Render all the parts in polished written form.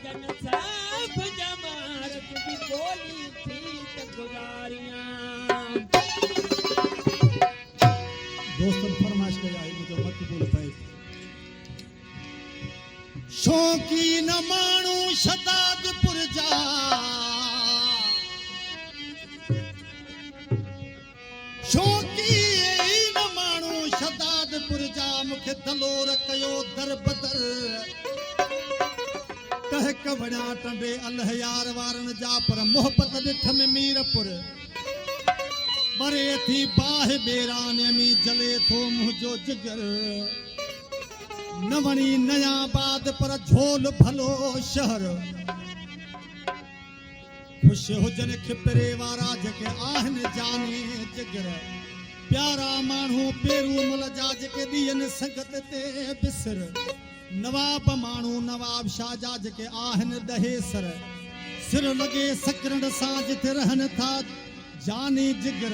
जन सब जमारत की बोली थी गुजारियां। दोस्तन फरमाइश करे आई मुझे मत बोल पाए शौकी न मानू शतादपुर जा शौकी न मानू शतादपुर जा मुखे दलोर कयो दर बदर कह कवड़ा टंडे अलहयार वारन जा पर मोहब्बत ॾिठ में मीरपुर मरे थी बाह बेराने में जले थो मुझो जिगर न वणी नया बाद पर झोल भलो शहर खुश हुजन खिपरे वारा जेके आहन जाने जिगर प्यारा माण्हू पेरू मुल जा जेके ॾींहन संगत ते बिसर नवाब माण्हू नवाब शाह जा जेके आहन ॾहे सर सिर लगे सकरन सां जिथे रहन था जानी जिगर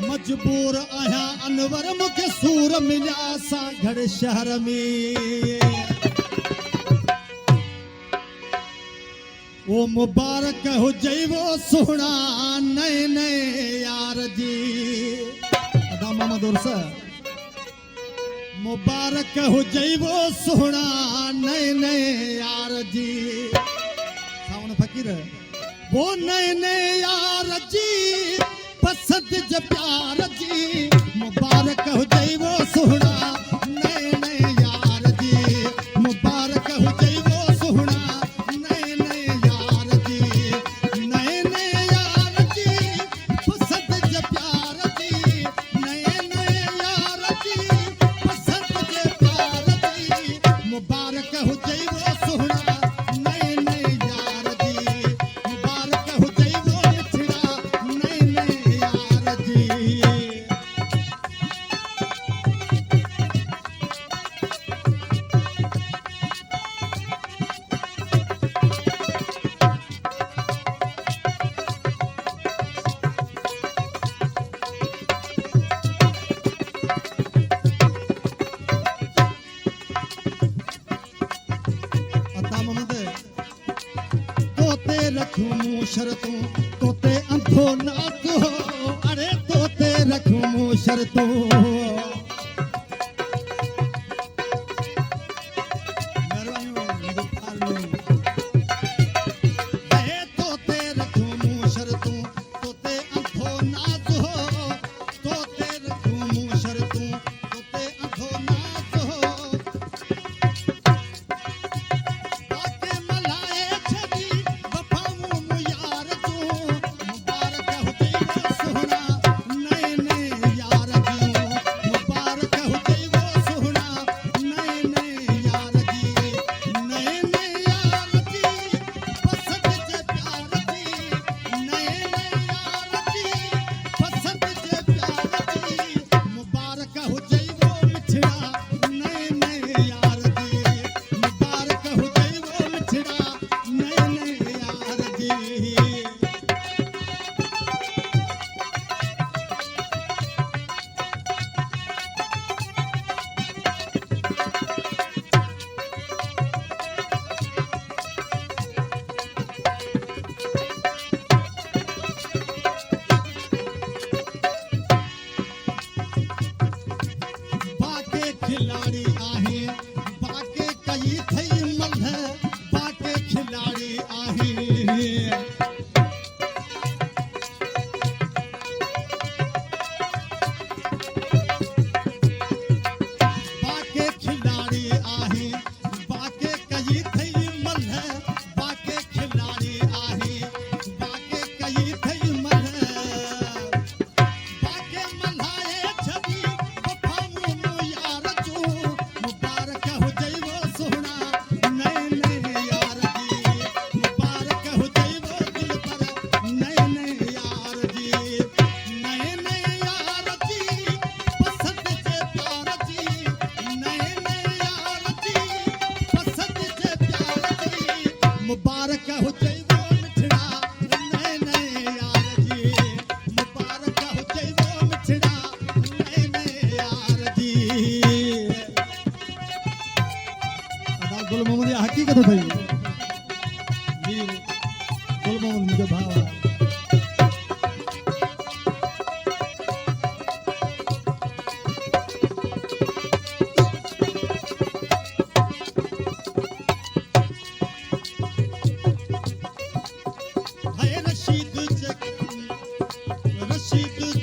मजबूर आया अनवर मुखे सूर मिला सा घड़ शहर में ओ मुबारक हो जईवो सोहना नए नए यार जी अदा मोहम्मद उर्स मुबारक हो जईवो सोहना नए नए यार जी सावन फकीर वो नए नए यार जी पसंद ज प्यार जी मुबारक हो जईवो सोहना नए नए यार जी मुबारक हो जईवो सोहना नए नए यार जी नए नए यार जी पसंद ज प्यार जी नए नए यार जी पसंद ज प्यार जी मुबारक हो जईवो सोहना नए नए यार जी मुबारक हो जईवो मिठड़ा नए नए यार जी अता मोहम्मद तोते रखूं मूं शर्तों तोते अंधो नाथ हो अरे तोते रखूं मूं शर्तों मेहरबानी मुझे फालू ए तोते रखूं मूं शर्तों तोते अंधो नाथ हो तोते रखूं मूं शर्तों तोते अंधो नाथ हो आके मलाए छदी वफाऊं मु यार तू मुबारक हो जईवो सोहना नए नए यार जी मुबारक हो जईवो सोहना नए नए यार जी नए नए यार जी पसंद जे प्यार जी नए नए यार जी पसंद जे प्यार जी मुबारक हो जईवो मिठड़ा नए नए यार जी मुबारक हो जईवो मिठड़ा नए नए यार जी बाके खिलाड़ी आहे बाके कई थई मल्ह बाके खिलाड़ी आहे बाके खिलाड़ी आहे बाके कई थई मल्ह बाके खिलाड़ी आहे बाके कई थई मल्ह बाके मल्हाए छदी वफाऊं मु यार तू मुबारक हो जईवो सोहना नए नए यार जी मुबारक हो जईवो दिल पर नए नए यार जी नए नए यार जी पसंद जे प्यार जी नए नए यार जी पसंद जे प्यार जी मुबारक हो जईवो मिठड़ा नए नए यार जी मुबारक हो जईवो मिठड़ा नए नए यार जी अदा गुल मोहम्मद हकीकत भई वीर गुलमोहन मुझे भावा हाय रशीद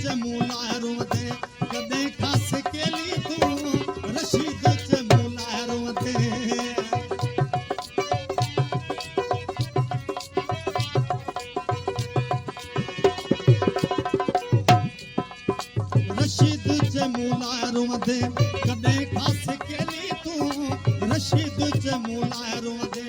चे मुलारो दे कदे खास केली तू रशीद चे मुलारो दे रशीद चे मुलारो दे कदे खास केली तू रशीद चे मुलारो दे